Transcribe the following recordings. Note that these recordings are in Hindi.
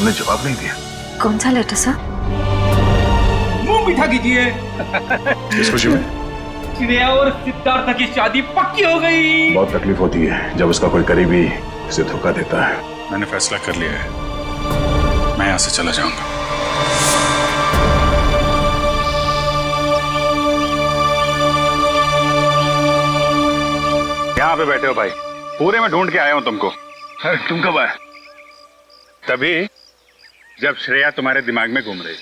तुमने जवाब नहीं दिया। कौन सा लेटर सर? मुंह मीठा कीजिए। इस खुशी में श्रेया और सिद्धार्थ की शादी पक्की हो गई। बहुत तकलीफ होती है जब उसका कोई करीबी इसे धोखा देता है। मैंने फैसला कर लिया है, मैं यहाँ से चला जाऊंगा। यहाँ पे बैठे हो भाई, पूरे में ढूंढ के आया हूँ तुमको। अरे तुम कब आए? तभी जब श्रेया तुम्हारे दिमाग में घूम रही।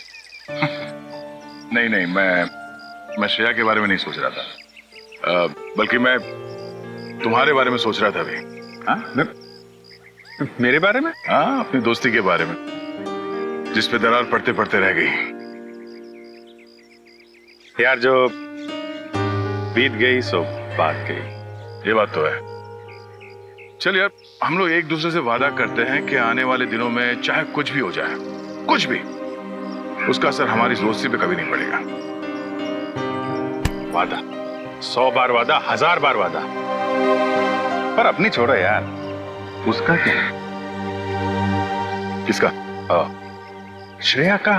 नहीं नहीं, मैं श्रेया के बारे में नहीं सोच रहा था, बल्कि मैं तुम्हारे बारे में सोच रहा था अभी। हाँ? मेरे बारे में? हाँ, अपनी दोस्ती के बारे में, जिस पे दरार पड़ते पड़ते रह गई। यार जो बीत गई सो बात गई। ये बात तो है। चल यार, हम लोग एक दूसरे से वादा करते हैं कि आने वाले दिनों में चाहे कुछ भी हो जाए, कुछ भी, उसका असर हमारी दोस्ती पे कभी नहीं पड़ेगा। वादा 100 बार वादा, 1000 बार वादा, पर अपनी छोड़ो यार, उसका क्या है? किसका? श्रेया का।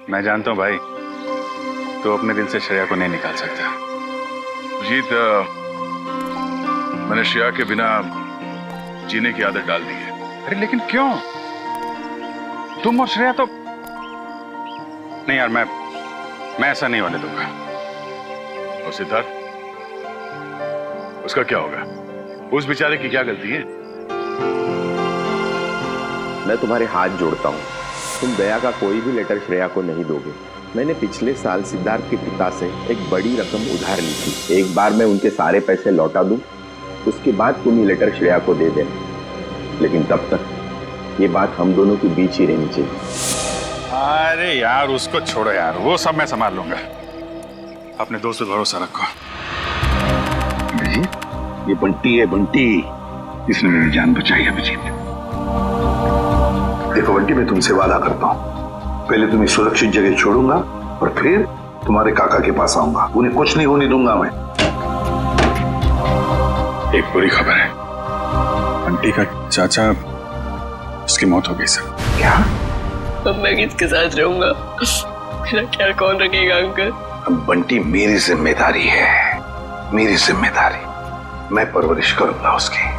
मैं जानता हूं भाई, तो अपने दिल से श्रेया को नहीं निकाल सकता। जीत, मैंने श्रेया के बिना जीने की आदत डाल दी है। अरे लेकिन क्यों? तुम और श्रेया तो नहीं यार, मैं ऐसा नहीं होने दूंगा। और सिद्धार्थ, उसका क्या होगा? उस बेचारे की क्या गलती है? मैं तुम्हारे हाथ जोड़ता हूँ, तुम दया का कोई भी लेटर श्रेया को नहीं दोगे। मैंने पिछले साल सिद्धार्थ के पिता से एक बड़ी रकम उधार ली थी। एक बार मैं उनके सारे पैसे लौटा दूं, उसके बाद तुम ये लेटर श्रेया को दे देना। लेकिन तब तक ये बात हम दोनों के बीच ही रहनी चाहिए। अरे यार उसको छोड़ो यार, वो सब मैं संभाल लूंगा। अपने दोस्त पे भरोसा रखो। अभिजीत, ये बंटी है, बंटी। इसने मेरी जान बचाई है अभिजीत। देखो बंटी, मैं तुमसे वादा करता हूँ, पहले तुम्हें सुरक्षित जगह छोड़ूंगा और फिर तुम्हारे काका के पास आऊंगा। उन्हें कुछ नहीं होने दूंगा मैं। एक बुरी खबर है, बंटी का चाचा, उसकी मौत हो गई सर। क्या? अब मैं किसके साथ रहूंगा? मेरा ख्याल कौन रखेगा अंकल? अब बंटी मेरी जिम्मेदारी है, मेरी जिम्मेदारी। मैं परवरिश करूंगा उसकी।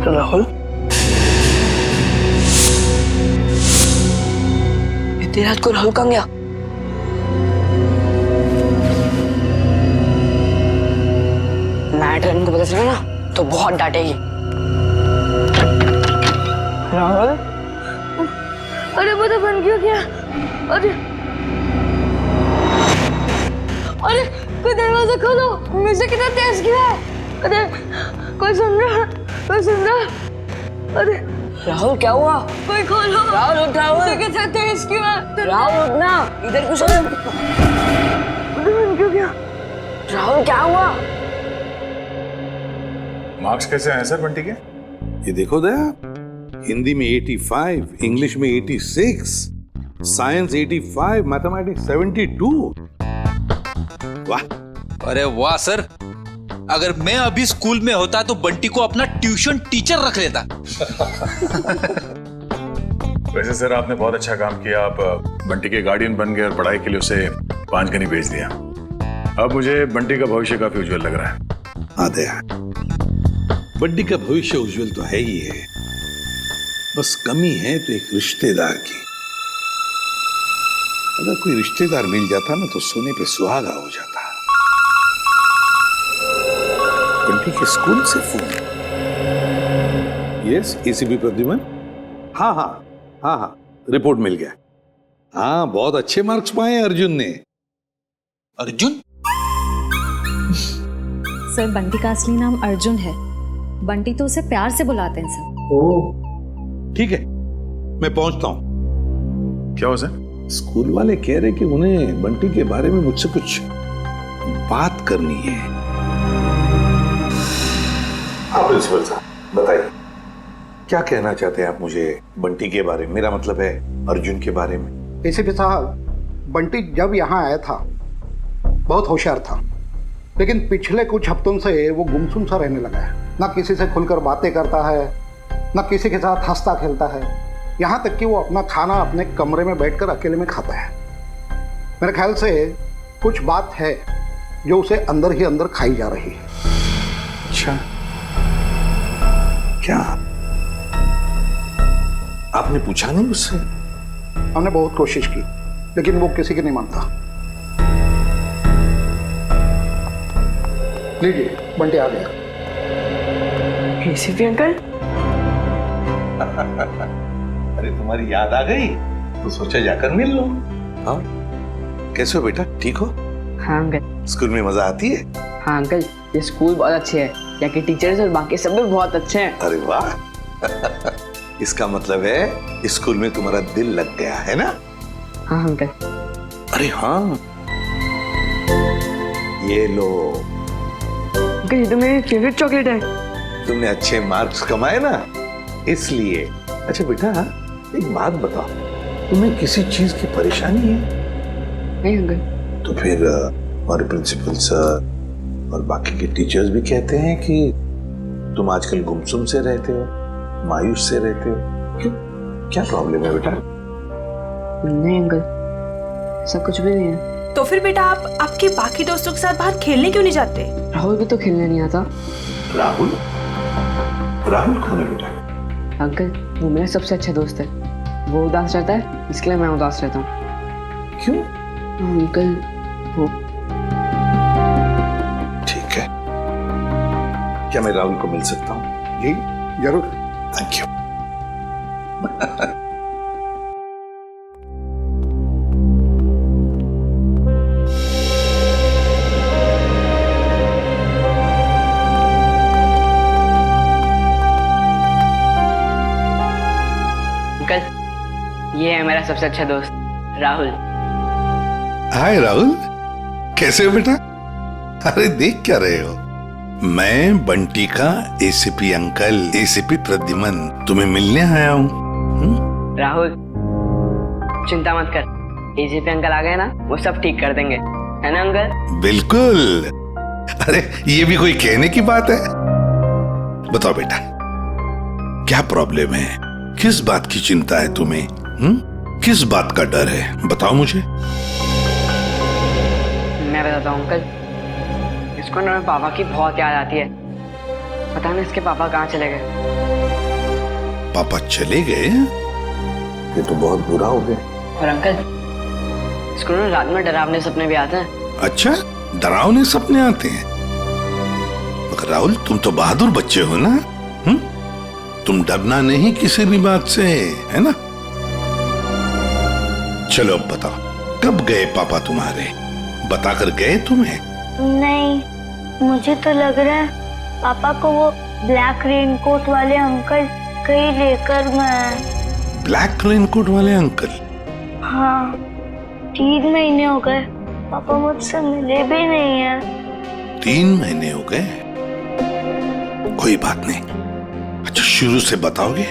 राहुल, इतनी रात को राहुल कहाँ गया? मैडम को पता चला ना तो बहुत डांटेगी। राहुल, अरे वो तो बन क्यों गया? अरे अरे कोई दरवाजा खोलो, म्यूजिक कितना तेज किया है। अरे कोई सुन रहा, कोई सुन रहा। अरे राहुल क्या हुआ? कोई खोलो। राहुल उठ, राहुल कितना तेज किया है। राहुल उठना, इधर कुछ बन क्यों गया? राहुल क्या हुआ? मार्क्स कैसे आए सर बंटी के? ये देखो दया, हिंदी में 85, इंग्लिश में 86, साइंस 85, मैथमेटिक्स 72। वाह! अरे वाह सर, अगर मैं अभी स्कूल में होता तो बंटी को अपना ट्यूशन टीचर रख लेता। वैसे सर आपने बहुत अच्छा काम किया। आप बंटी के गार्डियन बन गए और पढ़ाई के लिए उसे पांचगनी भेज दिया। अब मुझे बंटी का भविष्य काफी उज्जवल लग रहा है। हाँ दया, बंटी का भविष्य उज्जवल तो है ही है, बस कमी है तो एक रिश्तेदार की। अगर कोई रिश्तेदार मिल जाता ना तो सोने पे सुहागा हो जाता। बंटी के स्कूल से फोन। Yes, ACP Pradyuman. हाँ हाँ हाँ हाँ, रिपोर्ट मिल गया। हाँ, बहुत अच्छे मार्क्स पाए अर्जुन ने। अर्जुन? सर बंटी का असली नाम अर्जुन है, बंटी तो उसे प्यार से बुलाते हैं सर। ओह ठीक है, मैं पहुंचता हूं। क्या हो सर? स्कूल वाले कह रहे कि उन्हें बंटी के बारे में मुझसे कुछ बात करनी है। प्रिंसिपल साहब बताइए, क्या कहना चाहते हैं आप मुझे बंटी के बारे में, मेरा मतलब है अर्जुन के बारे में? एसीपी साहब, बंटी जब यहाँ आया था बहुत होशियार था, लेकिन पिछले कुछ हफ्तों से वो गुमसुम सा रहने लगा है। ना किसी से खुलकर बातें करता है, ना किसी के साथ हंसता खेलता है, यहाँ तक कि वो अपना खाना अपने कमरे में बैठकर अकेले में खाता है। मेरे ख्याल से कुछ बात है जो उसे अंदर ही अंदर खाई जा रही है। अच्छा, क्या आपने पूछा नहीं उससे? हमने बहुत कोशिश की, लेकिन वो किसी की नहीं मानता। लीजिए, बंटी आ गया। एसीपी अंकल, अरे तुम्हारी याद आ गई तो सोचा जाकर मिल लो। हाँ, कैसे हो बेटा, ठीक हो? हाँ अंकल। स्कूल में मजा आती है? हाँ अंकल, ये स्कूल बहुत अच्छे है, यहाँ के टीचर्स और बाकी सब भी बहुत अच्छे हैं। अरे वाह इसका मतलब है स्कूल में तुम्हारा दिल लग गया है ना? हाँ अंकल। अरे हाँ, ये लो। अंकल ये तो मेरी फेवरेट चॉकलेट है। तुमने अच्छे मार्क्स कमाए ना, इसलिए। अच्छा बेटा, एक बात बताओ, तुम्हें किसी चीज की परेशानी है? नहीं अंकल। तो फिर हमारे प्रिंसिपल सर और बाकी के टीचर्स भी कहते हैं कि तुम आजकल गुमसुम से रहते हो, मायूस से रहते हो। क्यों, क्या प्रॉब्लम है बेटा? नहीं अंकल, ऐसा कुछ भी नहीं है। तो फिर बेटा आप आपके बाकी दोस्तों के साथ बाहर खेलने क्यों नहीं जाते? राहुल भी तो खेलने नहीं आता। राहुल? राहुल कौन है बेटा? अंकल वो मेरा सबसे अच्छा दोस्त है, वो उदास रहता है इसके लिए मैं उदास रहता हूँ। क्यों? अंकल वो। ठीक है, क्या मैं राहुल को मिल सकता हूँ? जी जरूर। Thank you. अंकल ये है मेरा सबसे अच्छा दोस्त राहुल। हाय राहुल, कैसे हो बेटा? अरे देख क्या रहे हो? मैं बंटी का एसीपी अंकल, एसीपी प्रद्युमन तुम्हें मिलने आया हूँ। राहुल चिंता मत कर, एसीपी अंकल आ गए ना वो सब ठीक कर देंगे, है ना अंकल? बिल्कुल। अरे ये भी कोई कहने की बात है? बताओ बेटा, क्या प्रॉब्लम है? किस बात की चिंता है तुम्हें? किस बात का डर है? बताओ मुझे। मैं बताता हूँ अंकल, इसको ना मेरे पापा की बहुत याद आती है। पता नहीं इसके पापा कहाँ चले गए। पापा चले गए? ये तो बहुत बुरा हो गया। और अंकल इसको ना रात में डरावने सपने भी आते हैं। अच्छा, डरावने सपने आते हैं? मगर राहुल तुम तो बहादुर बच्चे हो ना? तुम डरना नहीं किसी भी बात से, है ना? चलो अब बताओ, कब गए पापा तुम्हारे? बताकर गए तुम्हें? नहीं, मुझे तो लग रहा है पापा को वो ब्लैक रेनकोट वाले अंकल कहीं लेकर गए। ब्लैक रेनकोट वाले अंकल? हाँ, 3 महीने हो गए पापा मुझसे मिले भी नहीं है। 3 महीने हो गए? कोई बात नहीं। अच्छा शुरू से बताओगे,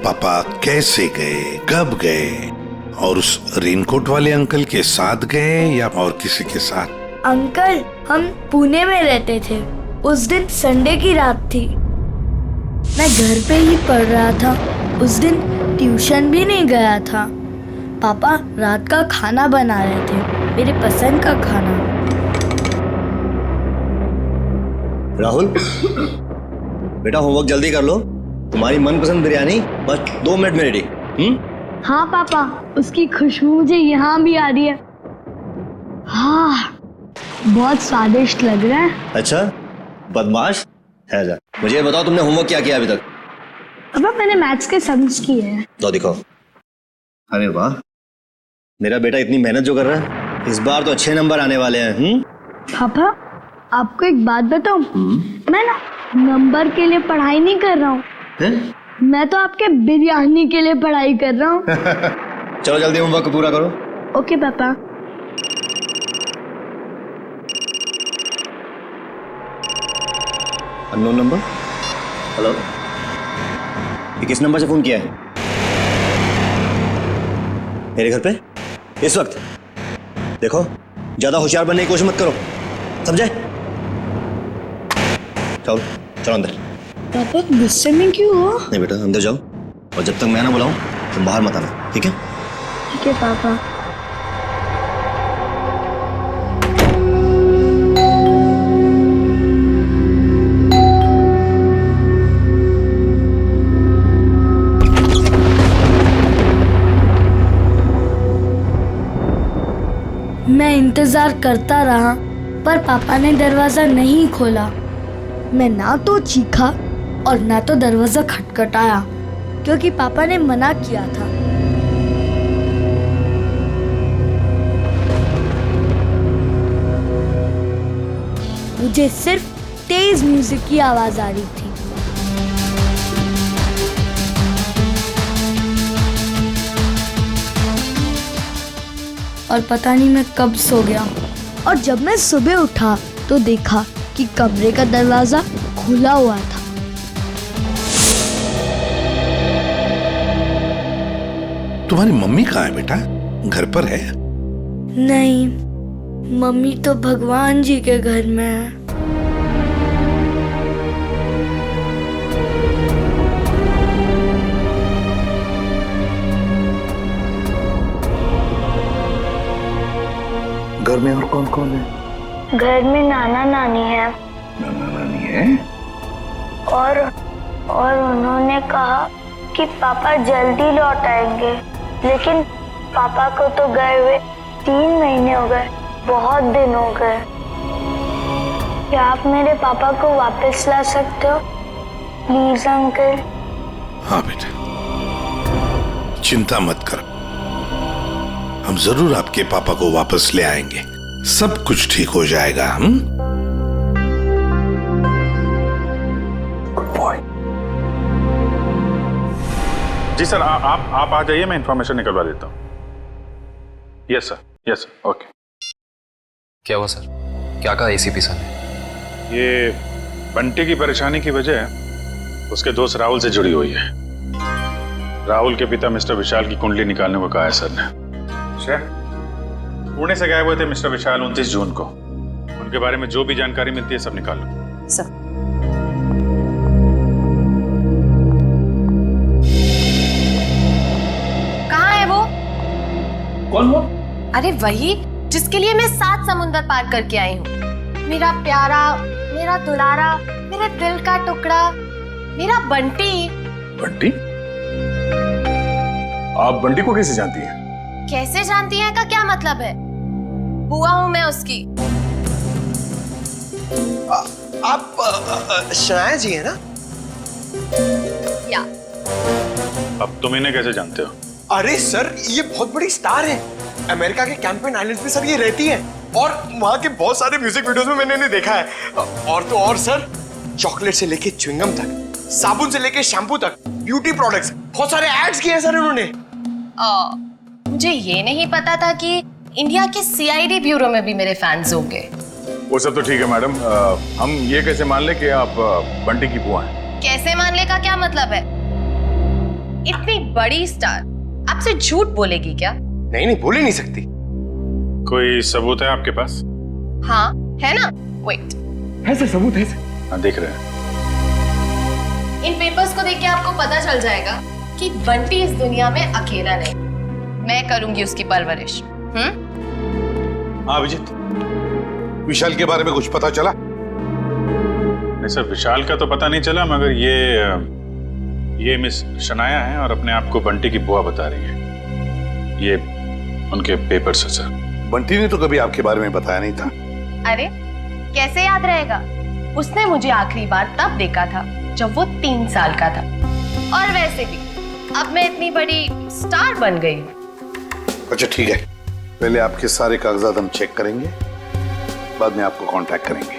पापा कैसे गए, कब गए, और उस रेनकोट वाले अंकल के साथ गए या और किसी के साथ? अंकल हम पुणे में रहते थे, उस दिन संडे की रात थी, मैं घर पे ही पढ़ रहा था, उस दिन ट्यूशन भी नहीं गया था। पापा रात का खाना बना रहे थे, मेरे पसंद का खाना। राहुल बेटा होमवर्क जल्दी कर लो, तुम्हारी मनपसंद बिरयानी बस 2 मिनट में रेडी। हाँ पापा, उसकी खुशबू मुझे यहाँ भी आ रही है। हाँ बहुत स्वादिष्ट लग रहा है। अच्छा बदमाश है जा, मुझे बताओ तुमने होमवर्क क्या किया अभी तक? पापा मैंने मैथ्स के सम्स किए हैं। तो दिखाओ। अरे वाह, मेरा बेटा इतनी मेहनत जो कर रहा है, इस बार तो अच्छे नंबर आने वाले हैं। पापा आपको एक बात बताऊं, मैं ना नंबर के लिए पढ़ाई नहीं कर रहा हूँ, मैं तो आपके बिरयानी के लिए पढ़ाई कर रहा हूँ। चलो जल्दी होमवर्क पूरा करो। ओके पापा। अननोन नंबर हेलो, ये किस नंबर से फोन किया है? मेरे घर पे इस वक्त? देखो, ज्यादा होशियार बनने की कोशिश मत करो, समझे? चलो चलो अंदर। पापा गुस्से में क्यों हो? नहीं बेटा, अंदर जाओ और जब तक मैं ना बुलाऊं तुम बाहर मत आना, ठीक है? ठीक है पापा। मैं इंतजार करता रहा पर पापा ने दरवाजा नहीं खोला। मैं ना तो चीखा और ना तो दरवाजा खटखटाया क्योंकि पापा ने मना किया था। मुझे सिर्फ तेज म्यूजिक की आवाज आ रही थी। और पता नहीं मैं कब सो गया और जब मैं सुबह उठा तो देखा कि कमरे का दरवाजा खुला हुआ था। तुम्हारी मम्मी कहाँ है बेटा? घर पर है? नहीं, मम्मी तो भगवान जी के घर में है। घर में और कौन कौन है? घर में नाना नानी है। नाना नानी है? और उन्होंने कहा कि पापा जल्दी लौट आएंगे, लेकिन पापा को तो गए हुए 3 महीने हो गए, बहुत दिन हो गए। क्या आप मेरे पापा को वापस ला सकते हो प्लीज अंकल? हाँ बेटा, चिंता मत कर, हम जरूर आपके पापा को वापस ले आएंगे, सब कुछ ठीक हो जाएगा। हम गुड बॉय। जी सर, आप आ जाइए, मैं इंफॉर्मेशन निकलवा देता हूँ। Yes sir, okay. क्या हुआ सर? क्या कहा एसीपी सर ने? ये बंटी की परेशानी की वजह उसके दोस्त राहुल से जुड़ी हुई है। राहुल के पिता मिस्टर विशाल की कुंडली निकालने को कहा है सर ने। पुणे से गायब हुए थे मिस्टर विशाल 29 जून को। उनके बारे में जो भी जानकारी मिलती है सब निकालो। सर, कहाँ है वो? कौन वो? अरे वही जिसके लिए मैं 7 समुंदर पार करके आई हूँ। मेरा प्यारा, मेरा दुलारा, मेरे दिल का टुकड़ा, मेरा बंटी। बंटी? आप बंटी को कैसे जानती हैं? कैसे जानती है का क्या मतलब है? बुआ हूँ मैं उसकी। आप शनाया जी है ना? या। अब तुम इन्हें कैसे जानते हो? अरे सर, ये बहुत बड़ी स्टार है। अमेरिका के कैंपेन आइलैंड्स में सर ये रहती है और वहाँ के बहुत सारे म्यूजिक वीडियोस में मैंने इन्हें देखा है। और तो और सर, चॉकलेट से लेके च्युइंगम तक, साबुन से लेके शैम्पू तक, ब्यूटी प्रोडक्ट्स, बहुत सारे एड्स किए हैं सर इन्होंने। मुझे ये नहीं पता था कि इंडिया के सीआईडी ब्यूरो में भी मेरे फैंस होंगे। वो सब तो ठीक है मैडम, हम ये कैसे मान ले कि आप बंटी की बुआ हैं? कैसे मान ले का क्या मतलब है? इतनी बड़ी स्टार आपसे झूठ बोलेगी क्या? नहीं, बोल ही नहीं सकती। कोई सबूत है आपके पास? हाँ है ना, वेट। है सर, सबूत है सर। हाँ, देख रहे हैं। इन पेपर्स को देख के आपको पता चल जाएगा कि बंटी इस दुनिया में अकेला नहीं, मैं करूंगी उसकी परवरिश। हाँ अभिजीत, विशाल के बारे में कुछ पता चला? नहीं सर, विशाल का तो पता नहीं चला, मगर ये मिस शनाया है और अपने आप को बंटी की बुआ बता रही है। ये उनके पेपर्स है सर। बंटी ने तो कभी आपके बारे में बताया नहीं था। अरे कैसे याद रहेगा? उसने मुझे आखिरी बार तब देखा था जब वो 3 साल का था। और वैसे भी अब मैं इतनी बड़ी स्टार बन गई हूँ। अच्छा ठीक है, पहले आपके सारे कागजात हम चेक करेंगे, बाद में आपको कांटेक्ट करेंगे।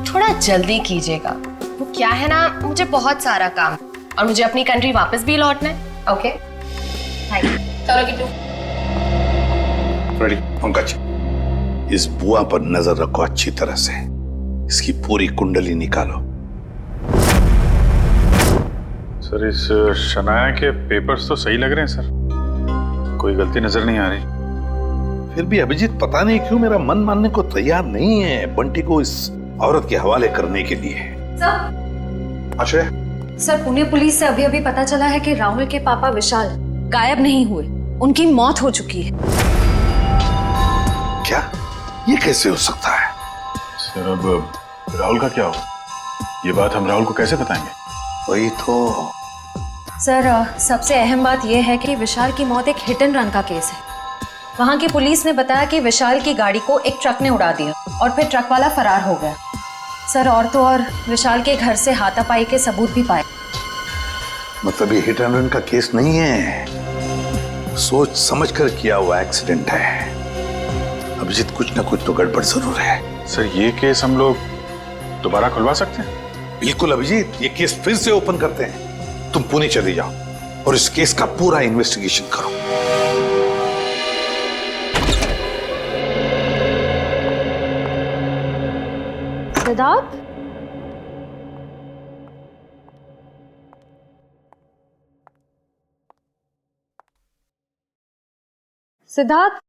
थोड़ा जल्दी कीजिएगा, वो क्या है ना, मुझे बहुत सारा काम और मुझे अपनी कंट्री वापस भी लौटना है। Okay thank you. चलो किट्टू, रेडी? पंकज, इस बुआ पर नजर रखो अच्छी तरह से, इसकी पूरी कुंडली निकालो। सर इस शनाया के पेपर्स तो सही लग रहे हैं सर, कोई गलती नजर नहीं आ रही। फिर भी अभिजीत पता नहीं क्यों मेरा मन मानने को तैयार नहीं है बंटी को इस औरत के हवाले करने के लिए। सर, आश्रय, सर पुणे पुलिस से अभी अभी पता चला है कि राहुल के पापा विशाल गायब नहीं हुए, उनकी मौत हो चुकी है। क्या? ये कैसे हो सकता है? सर अब राहुल का क्या होगा? ये बात हम राहुल को कैसे बताएंगे? वही तो। सर सबसे अहम बात यह है कि विशाल की मौत एक हिट एंड रन का केस है। वहां की पुलिस ने बताया कि विशाल की गाड़ी को एक ट्रक ने उड़ा दिया और फिर ट्रक वाला फरार हो गया। सर और तो और विशाल के घर से हाथापाई के सबूत भी पाए। मतलब ये हिट एंड रन का केस नहीं है, सोच समझ कर किया हुआ एक्सीडेंट है। अभिजीत कुछ ना कुछ तो गड़बड़ जरूर है। सर ये केस हम लोग दोबारा खुलवा सकते हैं? बिल्कुल अभिजीत, ये केस फिर से ओपन करते हैं। तुम पुणे चले जाओ और इस केस का पूरा इन्वेस्टिगेशन करो। सिद्धार्थ, सिद्धार्थ,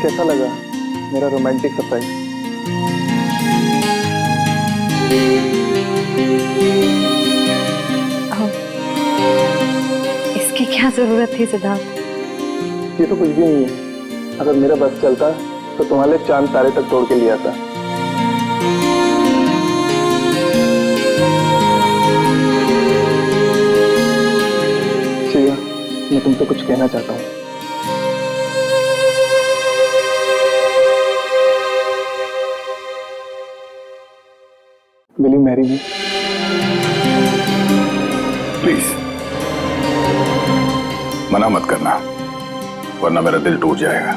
कैसा लगा मेरा रोमांटिक सरप्राइज? इसकी क्या जरूरत थी सिद्धार्थ? ये तो कुछ भी नहीं है। अगर मेरा बस चलता तो तुम्हारे चांद तारे तक तोड़ के लिया था। शिवा, मैं तुमसे कुछ कहना चाहता हूँ। Will you marry me? Please मना मत करना, वरना मेरा दिल टूट जाएगा।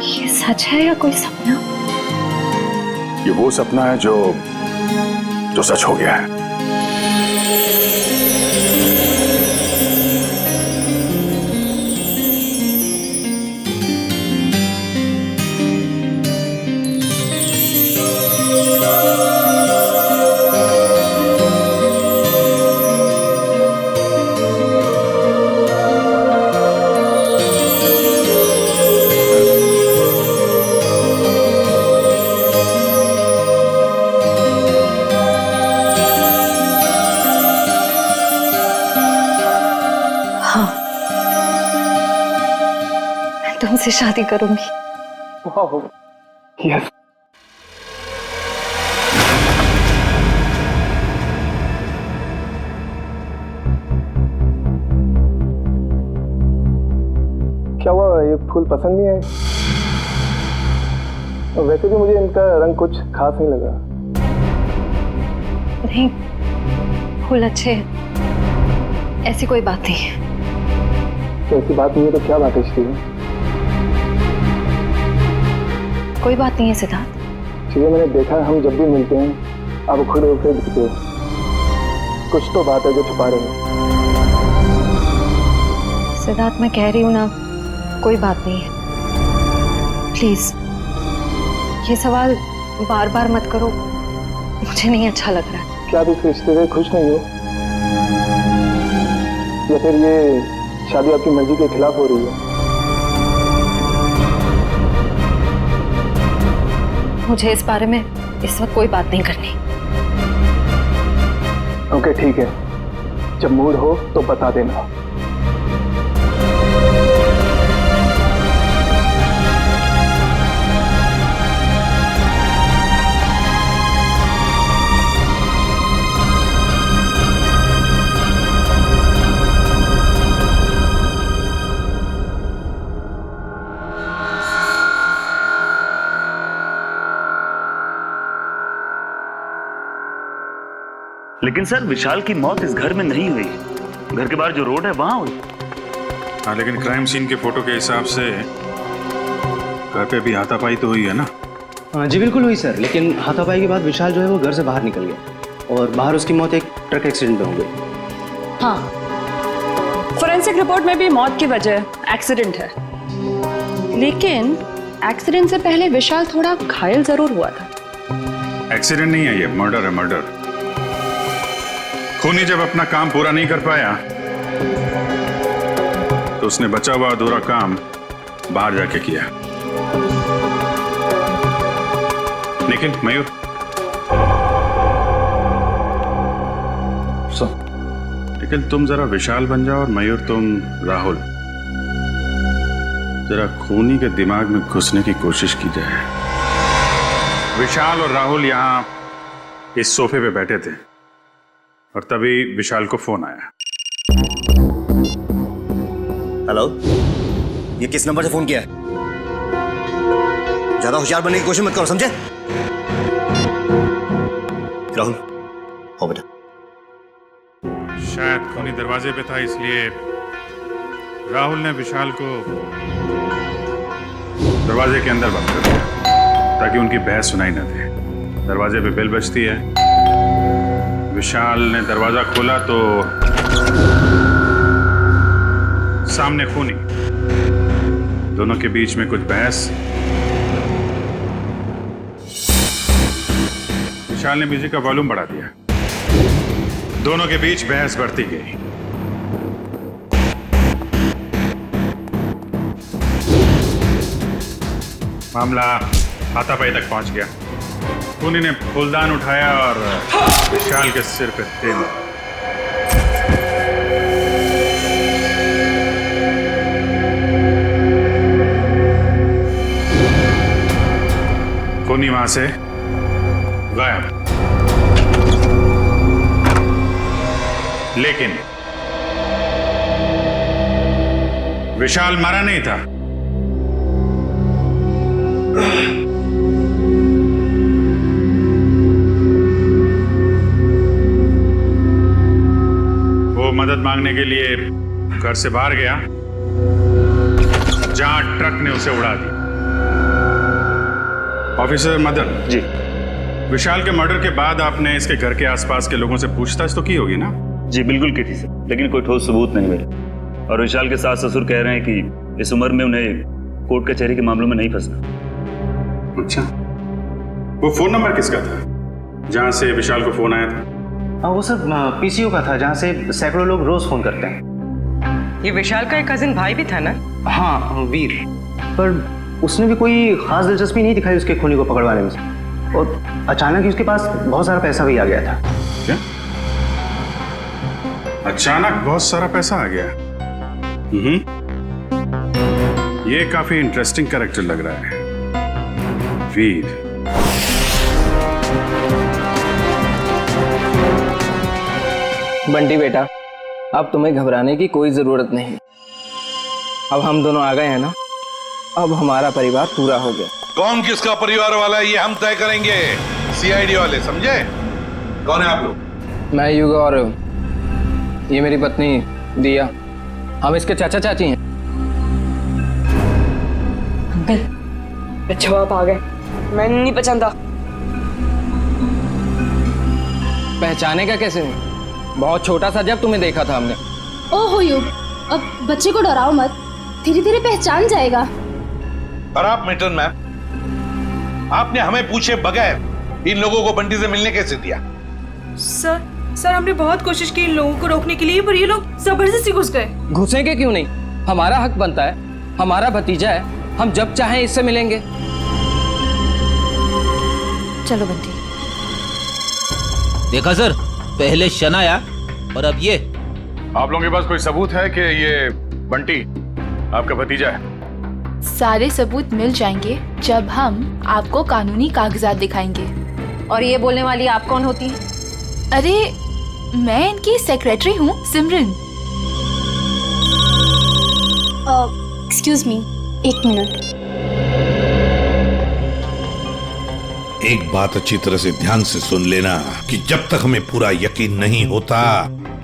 ये सच है या कोई सपना? ये वो सपना है जो सच हो गया है। तुमसे शादी करूंगी। वाह, यस। क्या हुआ, ये फूल पसंद नहीं आए? वैसे भी मुझे इनका रंग कुछ खास नहीं लगा। नहीं, फूल अच्छे हैं, ऐसी कोई बात नहीं है। तो ऐसी बात नहीं है तो क्या बात है श्री? कोई बात नहीं है सिद्धार्थ। श्री, मैंने देखा हम जब भी मिलते हैं आप खुद उसे दिखते हो। कुछ तो बात है जो छुपा रहे हो। सिद्धार्थ, मैं कह रही हूँ ना, कोई बात नहीं है। प्लीज ये सवाल बार बार मत करो, मुझे नहीं अच्छा लग रहा है। क्या आप इस रिश्ते से खुश नहीं हो, या फिर ये शादी आपकी मर्जी के खिलाफ हो रही है? मुझे इस बारे में इस वक्त कोई बात नहीं करनी। ओके ठीक है, जब मूड हो तो बता देना। लेकिन सर विशाल की मौत इस घर में नहीं हुई, घर के बाहर जो रोड है वहां हुई। हाँ, लेकिन क्राइम सीन के फोटो के हिसाब से घर पे भी हाथापाई तो हुई है ना? हाँ जी बिल्कुल हुई सर, लेकिन हाथापाई के बाद विशाल जो है वो घर से बाहर निकल गया और बाहर उसकी मौत एक ट्रक एक्सीडेंट में हो गई। हाँ, फोरेंसिक रिपोर्ट में भी मौत की वजह एक्सीडेंट है, लेकिन एक्सीडेंट से पहले विशाल थोड़ा घायल जरूर हुआ था। एक्सीडेंट नहीं है, ये मर्डर है, मर्डर। खूनी जब अपना काम पूरा नहीं कर पाया तो उसने बचा हुआ अधूरा काम बाहर जाके किया। लेकिन मयूर, लेकिन तुम जरा विशाल बन जाओ और मयूर तुम राहुल। जरा खूनी के दिमाग में घुसने की कोशिश की जाए। विशाल और राहुल यहां इस सोफे पे बैठे थे और तभी विशाल को फोन आया। हेलो, ये किस नंबर से फोन किया है? ज्यादा होशियार बनने की कोशिश मत करो, समझे? राहुल, हो बेटा। शायद खूनी दरवाजे पे था, इसलिए राहुल ने विशाल को दरवाजे के अंदर बंद कर दिया ताकि उनकी बहस सुनाई न दे। दरवाजे पे बेल बजती है, विशाल ने दरवाजा खोला तो सामने खूनी, दोनों के बीच में कुछ बहस। विशाल ने म्यूजिक का वॉल्यूम बढ़ा दिया, दोनों के बीच बहस बढ़ती गई। मामला हाथापाई तक पहुंच गया। खूनी ने फूलदान उठाया और विशाल के सिर पे तेल मारा। खूनी वहां से गायब, लेकिन विशाल मारा नहीं था। वो मदद मांगने के लिए घर से बाहर गया जहां ट्रक ने उसे उड़ा दिया। ऑफिसर मदन जी, विशाल के मर्डर के बाद आपने इसके घर के आसपास के लोगों से पूछताछ तो की होगी ना? जी बिल्कुल की थी सर, लेकिन कोई ठोस सबूत नहीं मिले। और विशाल के सास ससुर कह रहे हैं कि इस उम्र में उन्हें कोर्ट कचहरी के मामलों में नहीं फंसना। अच्छा, वो फोन नंबर किसका था जहां से विशाल को फोन आया था? हाँ, वो सब पीसीओ का था जहाँ से सैकड़ों लोग रोज फोन करते हैं। ये विशाल का एक कजिन भाई भी था ना? हाँ, वीर। पर उसने भी कोई खास दिलचस्पी नहीं दिखाई उसके खूनी को पकड़वाने में, और अचानक ही उसके पास बहुत सारा पैसा भी आ गया था। क्या? अचानक बहुत सारा पैसा आ गया? ये काफी इंटरेस्टिंग कैरेक्टर लग रहा है, वीर। बंटी बेटा, अब तुम्हें घबराने की कोई जरूरत नहीं। अब हम दोनों आ गए हैं ना, अब हमारा परिवार पूरा हो गया। कौन किसका परिवार वाला है ये हम तय करेंगे, सीआईडी वाले, समझे? कौन है आप लोग? मैं युग और ये मेरी पत्नी दिया, हम इसके चाचा चाची हैं। अंकल, अच्छा आप आ गए, मैं नहीं पहचानता। पहचाने का कैसे हूँ? बहुत छोटा सा जब तुम्हें देखा था हमने। ओहो युग, अब बच्चे को डराओ मत, धीरे धीरे पहचान जाएगा। और आप मिल्टन मैम, आपने हमें पूछे बगैर इन लोगों को बंटी से मिलने कैसे दिया? सर हमने बहुत कोशिश की इन लोगों को रोकने के लिए, पर ये लोग जबरदस्ती घुस गए। घुसेंगे क्यों नहीं, हमारा हक बनता है, हमारा भतीजा है, हम जब चाहें इससे मिलेंगे। चलो बंटी। देखा सर, पहले शनाया और अब ये। आप लोगों के पास कोई सबूत है कि ये बंटी आपका भतीजा है? सारे सबूत मिल जाएंगे जब हम आपको कानूनी कागजात दिखाएंगे। और ये बोलने वाली आप कौन होती हैं? अरे मैं इनकी सेक्रेटरी हूँ, सिमरन। एक्सक्यूज मी, एक मिनट। एक बात अच्छी तरह से ध्यान से सुन लेना कि जब तक हमें पूरा यकीन नहीं होता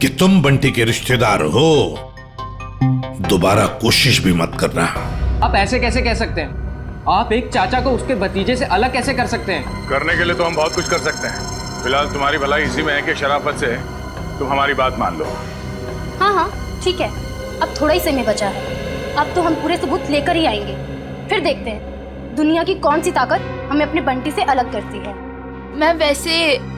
कि तुम बंटी के रिश्तेदार हो, दोबारा कोशिश भी मत करना। आप ऐसे कैसे कह सकते हैं? आप एक चाचा को उसके भतीजे से अलग कैसे कर सकते हैं? करने के लिए तो हम बहुत कुछ कर सकते हैं। फिलहाल तुम्हारी भलाई इसी में है कि शराफत से तुम हमारी बात मान लो। हाँ हाँ ठीक है, अब थोड़ा ही समय बचा है। अब तो हम पूरे सबूत लेकर ही आएंगे, फिर देखते हैं दुनिया की कौन सी ताकत हमें अपने बंटी से अलग करती है। मैम वैसे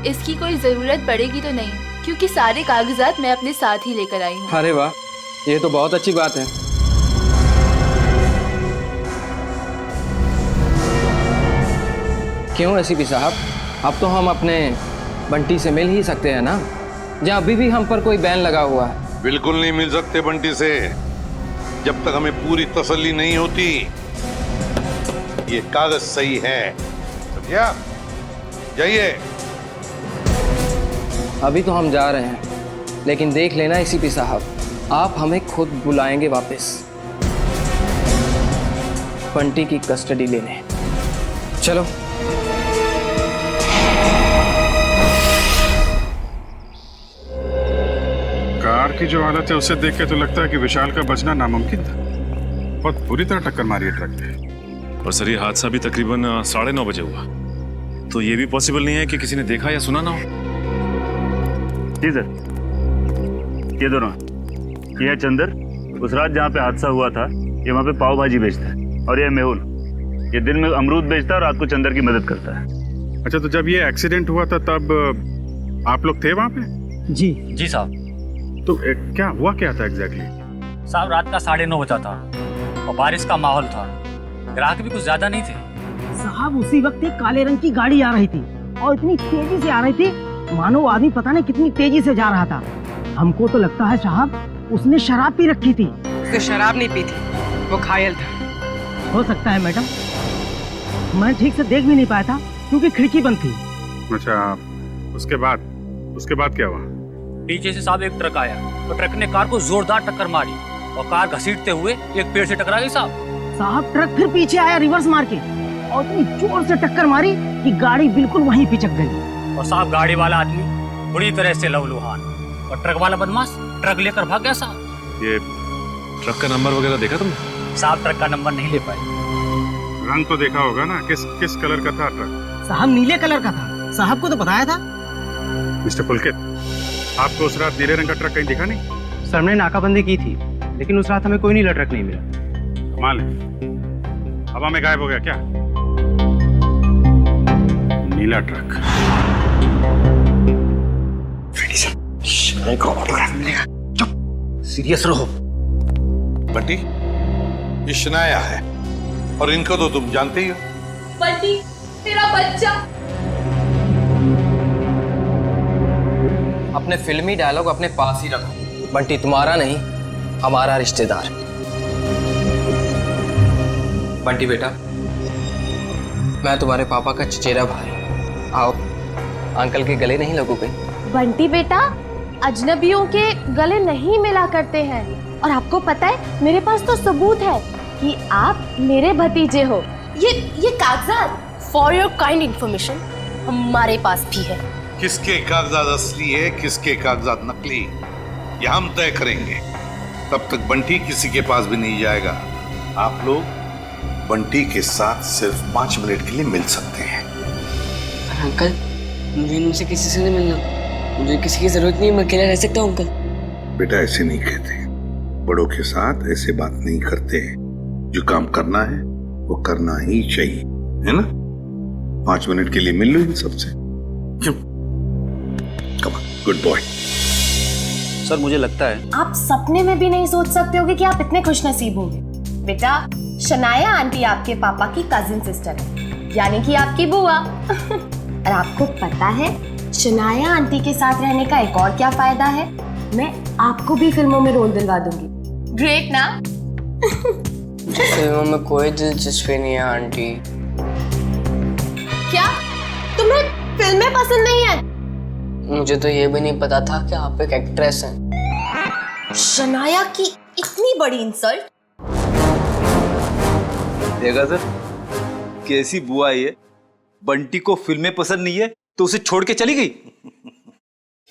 इसकी कोई जरूरत पड़ेगी तो नहीं, क्योंकि सारे कागजात मैं अपने साथ ही लेकर आई हूँ। अरे वाह, ये तो बहुत अच्छी बात है। क्यों एसीपी साहब, अब तो हम अपने बंटी से मिल ही सकते हैं ना, जहाँ अभी भी हम पर कोई बैन लगा हुआ है। बिल्कुल नहीं मिल सकते बंटी से, जब तक हमें पूरी तसल्ली नहीं होती ये कागज सही है। समझिया? जाइए। अभी तो हम जा रहे हैं, लेकिन देख लेना एसीपी साहब, आप हमें खुद बुलाएंगे वापस बंटी की कस्टडी लेने। चलो। कार की जो हालत है उसे देख के तो लगता है कि विशाल का बचना नामुमकिन था। बहुत बुरी तरह टक्कर मारी है ट्रक ने। और सर ये हादसा भी तकरीबन 9:30 बजे हुआ, तो ये भी पॉसिबल नहीं है कि किसी ने देखा या सुना ना हो। जी सर, ये दोनों, ये है चंदर, उस रात जहाँ पे हादसा हुआ था ये वहाँ पे पाव भाजी बेचता है, और ये मेहुल, ये दिन में अमरूद बेचता है और रात को चंदर की मदद करता है। अच्छा, तो जब ये एक्सीडेंट हुआ था तब आप लोग थे वहाँ पे? जी साहब। तो क्या हुआ, क्या था एग्जैक्टली? साहब रात का 9:30 बजा था और बारिश का माहौल था, ग्राहक भी कुछ ज्यादा नहीं थे। साहब उसी वक्त एक काले रंग की गाड़ी आ रही थी और इतनी तेजी से आ रही थी मानो वो आदमी पता नहीं कितनी तेजी से जा रहा था। हमको तो लगता है साहब उसने शराब पी रखी थी। उसने शराब नहीं पी थी, वो घायल था। हो सकता है मैडम, मैं ठीक से देख भी नहीं पाया था क्योंकि खिड़की बंद थी। अच्छा, उसके बाद क्या हुआ? पीछे से साहब एक ट्रक आया, तो ट्रक ने कार को जोरदार टक्कर मारी और कार घसीटते हुए एक पेड़ से टकरा गई साहब ट्रक फिर पीछे आया रिवर्स मार के और इतनी जोर से टक्कर मारी कि गाड़ी बिल्कुल वहीं पिचक गई। और साहब गाड़ी वाला आदमी बुरी तरह से लहूलुहान और ट्रक वाला बदमाश ट्रक लेकर भाग गया साहब। ये ट्रक का नंबर वगैरह देखा तुमने? साहब ट्रक का नंबर नहीं ले पाए। रंग तो देखा होगा ना, किस कलर का था ट्रक? साहब नीले कलर का था, साहब को तो बताया था। मिस्टर पुलकित, आपको उस रात नीले रंग का ट्रक कहीं दिखा नहीं? सर हमने नाकाबंदी की थी, लेकिन उस रात हमें कोई नीला ट्रक नहीं मिला। कमाल है, हवा में गायब हो गया क्या नीला ट्रक? सीरियस रहो बंटी, ये शनाया है और इनको तो तुम जानते ही हो। बंटी तेरा बच्चा। अपने फिल्मी डायलॉग अपने पास ही रखो। बंटी तुम्हारा नहीं, हमारा रिश्तेदार। बंटी बेटा, मैं तुम्हारे पापा का चचेरा भाई। आओ, अंकल के गले नहीं लगोगे? बंटी बेटा, अजनबियों के गले नहीं मिला करते हैं, और आपको पता है मेरे पास तो सबूत है कि आप मेरे भतीजे हो। ये कागजात फॉर योर काइंड इंफॉर्मेशन हमारे पास भी है। किसके कागजात असली है, किसके कागजात नकली, ये हम तय करेंगे। तब तक बंटी किसी के पास भी नहीं जाएगा। आप लोग बंटी के साथ सिर्फ 5 मिनट के लिए मिल सकते हैं। अंकल, मुझे इनसे किसी से नहीं मिलना, मुझे किसी की जरूरत नहीं, मैं अकेला रह सकता हूँ अंकल। बेटा ऐसे नहीं कहते, बड़ों के साथ ऐसे बात नहीं करते। जो काम करना है वो करना ही चाहिए, है ना? 5 मिनट के लिए मिल लो इन सबसे। Come on, good boy. Sir मुझे लगता है आप सपने में भी नहीं सोच सकते होगे कि आप इतने खुशनसीब होंगे। बेटा, शनाया आंटी आपके पापा की कजिन सिस्टर है, यानी कि आपकी बुआ। और आपको पता है शनाया आंटी के साथ रहने का एक और क्या फायदा है? मैं आपको भी फिल्मों में रोल दिलवा दूंगी। ग्रेट ना? फिल्मों में कोई दिलचस्पी नहीं है आंटी। क्या तुम्हें फिल्में पसंद नहीं है? मुझे तो ये भी नहीं पता था कि आप एक एक्ट्रेस हैं। शनाया की इतनी बड़ी इंसल्ट। देखा सर, कैसी बुआ ये, बंटी को फिल्में पसंद नहीं है तो उसे छोड़ के चली गई।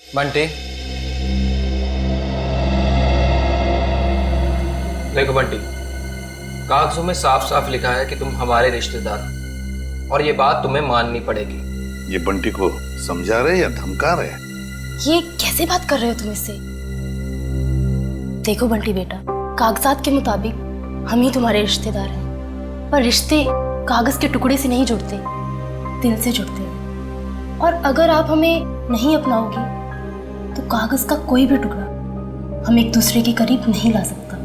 बंटी, देखो बंटी, कागजों में साफ साफ लिखा है कि तुम हमारे रिश्तेदार हो और ये बात तुम्हें माननी पड़ेगी। ये बंटी को समझा रहे या धमका रहे? ये कैसे बात कर रहे हो तुम इससे? देखो बंटी बेटा, कागजात के मुताबिक हम ही तुम्हारे रिश्तेदार हैं, पर रिश्ते कागज के टुकड़े से नहीं जुड़ते, दिल से जुड़ते हैं। और अगर आप हमें नहीं अपनाओगी तो कागज का कोई भी टुकड़ा हम एक दूसरे के करीब नहीं ला सकता।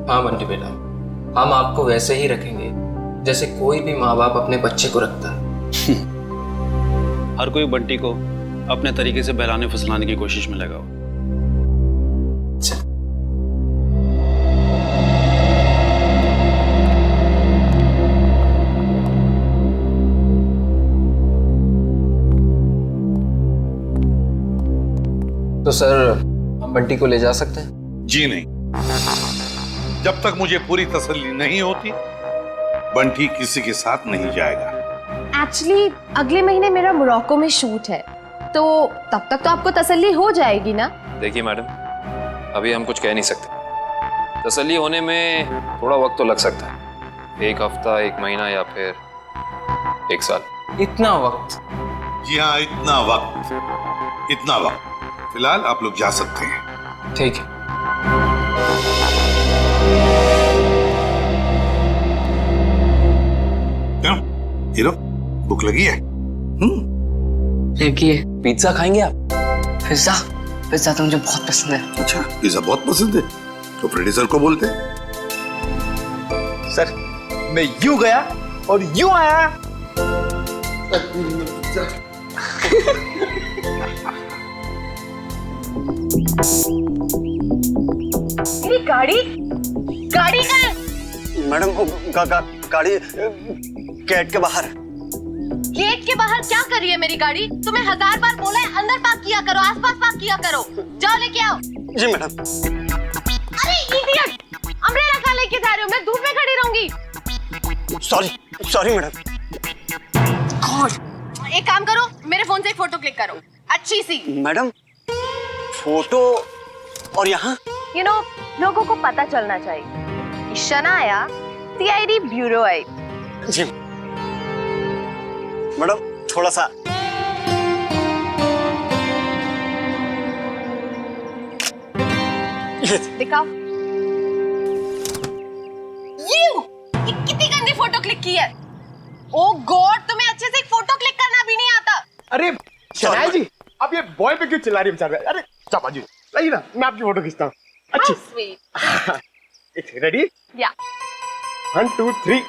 हाँ बंटी बेटा, हम आपको वैसे ही रखेंगे जैसे कोई भी माँ बाप अपने बच्चे को रखता है। हर कोई बंटी को अपने तरीके से बहलाने फुसलाने की कोशिश में लगा हो। तो सर, हम बंटी को ले जा सकते हैं? जी नहीं, जब तक मुझे पूरी तसल्ली नहीं होती बंटी किसी के साथ नहीं जाएगा। एक्चुअली अगले महीने मेरा मोरक्को में शूट है, तो तब तक तो आपको तसल्ली हो जाएगी ना? देखिए मैडम, अभी हम कुछ कह नहीं सकते। तसल्ली होने में थोड़ा वक्त तो लग सकता है, 1 हफ्ता, 1 महीना या फिर 1 साल। इतना वक्त? जी हाँ, इतना वक्त। फिलहाल आप लोग जा सकते हैं। ठीक है। क्यों हीरो, भूख लगी है? लगी है। पिज्जा खाएंगे आप? पिज्जा तो मुझे बहुत पसंद है। अच्छा, पिज्जा बहुत पसंद है तो प्रोड्यूसर को बोलते। सर, मैं यूं गया और यूं आया। मेरी गाड़ी का है। मैडम, गाड़ी गेट के बाहर। गेट के बाहर क्या कर रही है मेरी गाड़ी? तुम्हें 1000 बार बोला है अंदर पार्क किया करो, आसपास पार्क किया करो। जाओ लेके आओ। जी मैडम। अरे इडियट, अम्ब्रेला कहाँ लेके जा रहे हो? मैं धूप में खड़ी रहूंगी। Sorry madam. एक काम करो, मेरे फोन से एक फोटो क्लिक करो, अच्छी सी। मैडम, फोटो और यहाँ? लोगों को पता चलना चाहिए कि शनाया सीआईडी ब्यूरो आई। जी मैडम, थोड़ा सा। दिखाओ। ये कितनी गंदी फोटो क्लिक की है। ओ गॉड, तुम्हें अच्छे से एक फोटो क्लिक करना भी नहीं आता। अरे शनाया जी, आप ये बॉय पे क्यों चिल्ला रही है बेचारे? अरे चापा जी, लाइए ना, मैं आपकी फोटो खींचता हूँ। अच्छी। स्वीट। रेडी? या। 1 2 3।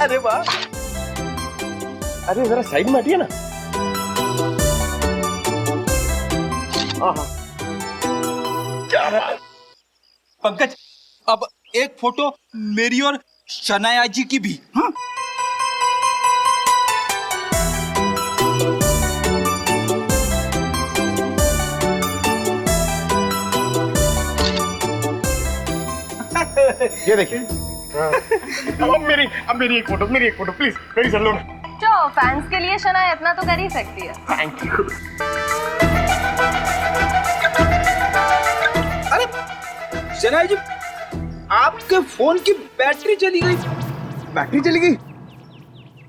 अरे वाह। अरे जरा साइड में हटिए ना। क्या बात। पंकज, अब एक फोटो मेरी और शनाया जी की भी। हाँ? ये देखिए। अब मेरी एक फोटो प्लीज, मेरी चल लो ना। जो फैंस के लिए शनाया इतना तो कर ही सकती है। Thank you. अरे शनाया जी, आपके फोन की बैटरी चली गई। बैटरी चली गई?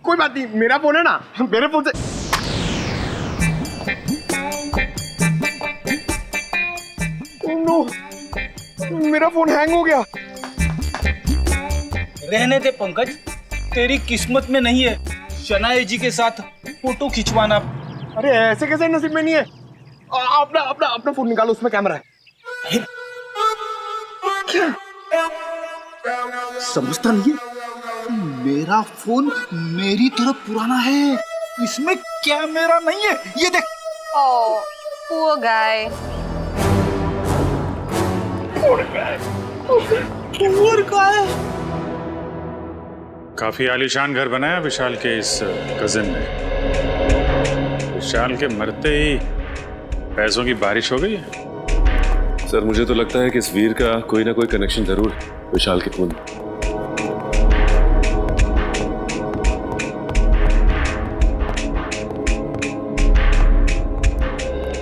कोई बात नहीं, मेरा फोन है ना, मेरे फोन से। नो, मेरा फोन हैंग हो गया। रहने दे पंकज, तेरी किस्मत में नहीं है शनाया जी के साथ फोटो खिंचवाना। अरे ऐसे कैसे नसीब में नहीं है? अपना फोन निकालो, उसमें कैमरा है। क्या समझता नहीं है? मेरा फोन मेरी तरफ पुराना है, इसमें कैमरा नहीं है। ये देख। ओह, poor guy। काफी आलीशान घर बनाया विशाल के इस कजिन ने। विशाल के मरते ही पैसों की बारिश हो गई है। सर, मुझे तो लगता है कि इस वीर का कोई ना कोई कनेक्शन जरूर विशाल के खून।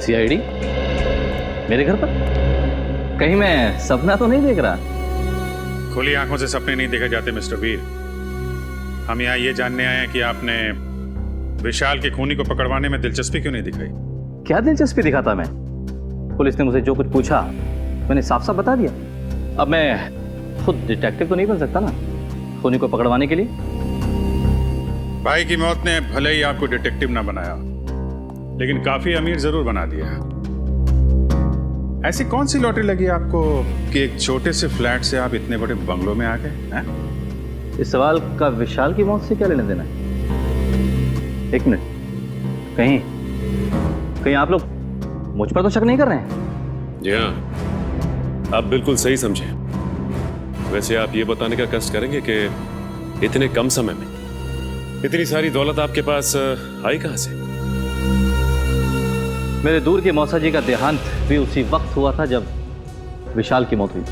सीआईडी मेरे घर पर? कहीं मैं सपना तो नहीं देख रहा? खुली आंखों से सपने नहीं देखे जाते मिस्टर वीर। हम यहाँ ये जानने आए हैं कि आपने विशाल के खूनी को पकड़वाने में दिलचस्पी क्यों नहीं दिखाई? क्या दिलचस्पी दिखाता मैं? पुलिस ने मुझे जो कुछ पूछा मैंने साफ साफ बता दिया। अब मैं खुद डिटेक्टिव तो नहीं बन सकता ना खूनी को पकड़वाने के लिए। भाई की मौत ने भले ही आपको डिटेक्टिव ना बनाया, लेकिन काफी अमीर जरूर बना दिया। ऐसी कौन सी लॉटरी लगी आपको कि एक छोटे से फ्लैट से आप इतने बड़े बंगलों में आ गए? इस सवाल का विशाल की मौत से क्या लेना देना है? एक मिनट, कहीं आप लोग मुझ पर तो शक नहीं कर रहे हैं? जी हाँ, आप बिल्कुल सही समझे। वैसे आप ये बताने का कष्ट करेंगे कि इतने कम समय में इतनी सारी दौलत आपके पास आई कहां से? मेरे दूर के मौसा जी का देहांत भी उसी वक्त हुआ था जब विशाल की मौत हुई।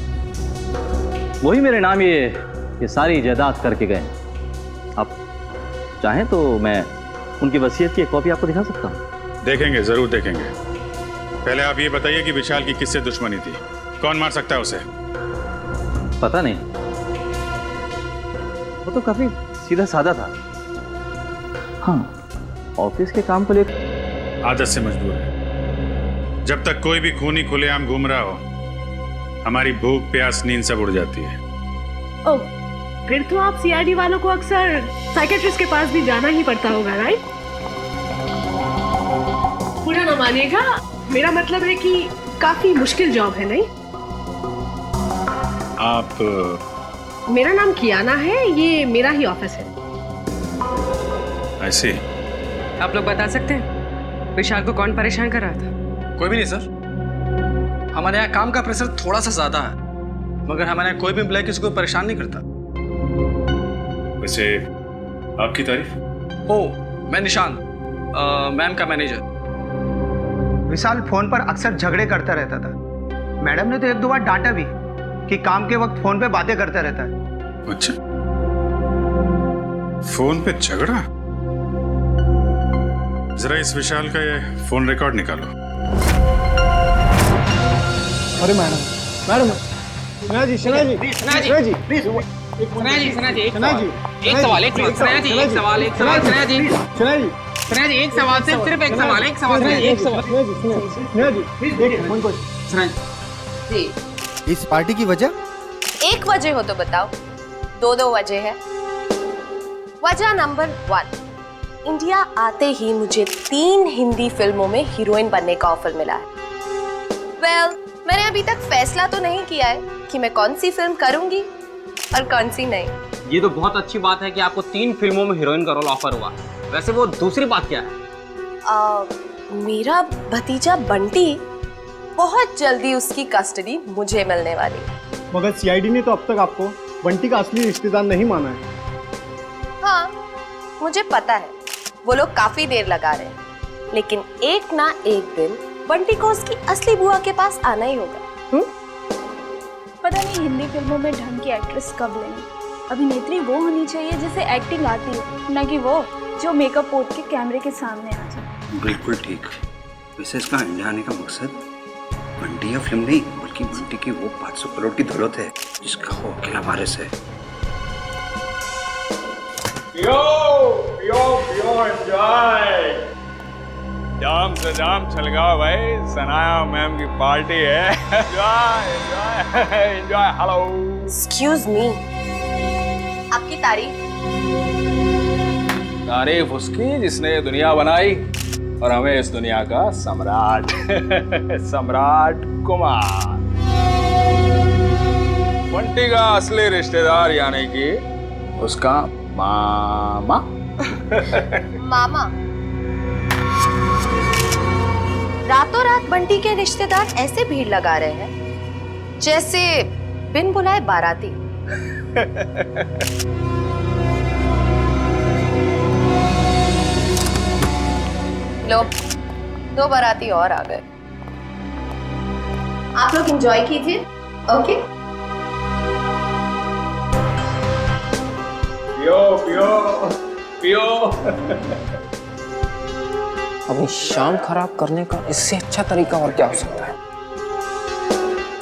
वही मेरे नाम ये सारी जायदाद करके गए। आप चाहें तो मैं उनकी वसीयत की एक कॉपी आपको दिखा सकता हूं। देखेंगे, जरूर देखेंगे। पहले आप ये बताइए कि विशाल की किससे दुश्मनी थी? कौन मार सकता है उसे? पता नहीं, वो तो काफी सीधा साधा था। हाँ, ऑफिस के काम को लेकर आदत से मजबूर है। जब तक कोई भी खूनी खुलेआम घूम रहा हो, हमारी भूख प्यास नींद सब उड़ जाती है। ओह, फिर तो आप सीआईडी वालों को अक्सर साइकेट्रिस्ट के पास भी जाना ही पड़ता होगा, राइट? पूरा ना मानिएगा, मेरा मतलब है कि काफी मुश्किल जॉब है, नहीं? आप? मेरा नाम कियाना है, ये मेरा ही ऑफिस है। ऐसे आप लोग बता सकते हैं विशाल को कौन परेशान कर रहा था? कोई भी नहीं सर। हमारे यहाँ काम का प्रेशर थोड़ा सा ज्यादा है, मगर हमारे यहाँ कोई भी एम्प्लॉय किसी को परेशान नहीं करता। वैसे आपकी तारीफ? मैं निशान, मैम का मैनेजर। विशाल फोन पर अक्सर झगड़े करता रहता था। मैडम ने तो एक दो बार डांटा भी कि काम के वक्त फोन पे बातें करता रहता है। अच्छा, फोन पे झगड़ा? जरा इस विशाल का ये फोन रिकॉर्ड निकालो। अरे मैडम, सना जी, एक जी। इस पार्टी की वजह? एक वजह हो तो बताओ। दो वजह है। वजह नंबर 1, इंडिया आते ही मुझे 3 हिंदी फिल्मों में हीरोइन बनने का ऑफर मिला है। मैंने अभी तक फैसला तो नहीं किया है कि मैं कौन सी फिल्म करूंगी और कौन सी नहीं। ये तो बहुत अच्छी बात है कि आपको 3 फिल्मों में हीरोइन का रोल ऑफर हुआ। वैसे वो दूसरी बात क्या है? मेरा भतीजा बंटी, बहुत जल्दी उसकी कस्टडी मुझे मिलने वाली है। मगर सीआईडी ने तो अब तक आपको बंटी का असली रिश्तेदार नहीं माना है। हाँ, मुझे पता है वो लोग काफी देर लगा रहे हैं, लेकिन एक ना एक दिन बंटी को उसकी असली बुआ के पास आना ही होगा। पता नहीं हिंदी फिल्मों में ढंग की एक्ट्रेस कब लेंगे। अभिनेत्री वो होनी चाहिए जिसे एक्टिंग आती हो, न कि वो जो मेकअप पोत के कैमरे के सामने आ जाए। बिल्कुल ठीक। वैसे इसका इंडिया आने का मकसद बंटी या फिल्म नहीं, बल्कि बंटी की वो 500 करोड़ की दौलत है जिसका वो अकेला वारिस है। एंजॉय। जाम से जाम छलगाओ भाई, सनाया मैम की पार्टी है। एंजॉय। हेलो। एक्सक्यूज मी, आपकी तारीफ उसकी जिसने दुनिया बनाई और हमें इस दुनिया का सम्राट सम्राट कुमार। बंटी का असली रिश्तेदार यानी कि उसका मामा। मामा? रातों रात बंटी के रिश्तेदार ऐसे भीड़ लगा रहे हैं जैसे बिन बुलाए बाराती। लो, 2 बाराती और आ गए। आप लोग एंजॉय कीजिए, ओके? पियो पियो पियो। अपनी शाम खराब करने का इससे अच्छा तरीका और क्या हो सकता है?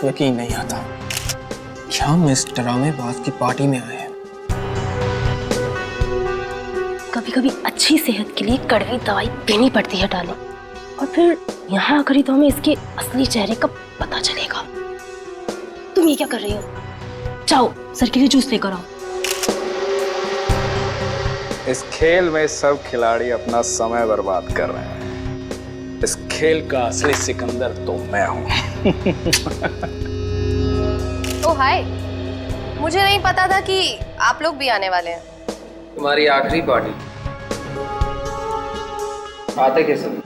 यकीन नहीं आता कि हम इस ड्रामेबाज की पार्टी में आए हैं। कभी कभी अच्छी सेहत के लिए कड़वी दवाई पीनी पड़ती है डाले, और फिर यहाँ आकर ही तो हमें इसके असली चेहरे का पता चलेगा। तुम ये क्या कर रही हो? जाओ सर के लिए जूस लेकर आओ। इस खेल में सब खिलाड़ी अपना समय बर्बाद कर रहे हैं। इस खेल का असली सिकंदर तो मैं हूं। ओ हाय, मुझे नहीं पता था कि आप लोग भी आने वाले हैं। तुम्हारी आखिरी पार्टी आते के समय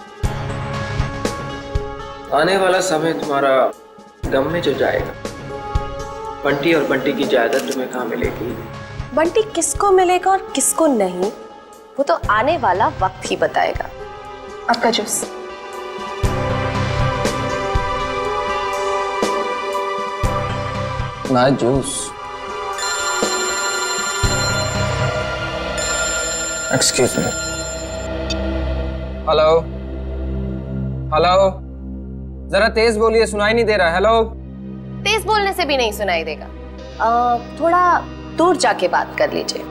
आने वाला समय तुम्हारा गम में जो जाएगा। बंटी और बंटी की जायदाद तुम्हें कहाँ मिलेगी? बंटी किसको मिलेगा और किसको नहीं, वो तो आने वाला वक्त ही बताएगा। आपका जूस। ना juice. Excuse me. Hello hello, जरा तेज बोलिए, सुनाई नहीं दे रहा। हेलो। तेज बोलने से भी नहीं सुनाई देगा, थोड़ा दूर जाके बात कर लीजिए।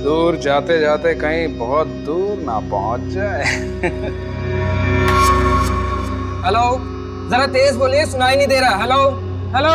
दूर जाते जाते कहीं बहुत दूर ना पहुंच जाए। हेलो, जरा तेज बोलिए, सुनाई नहीं दे रहा। Hello hello.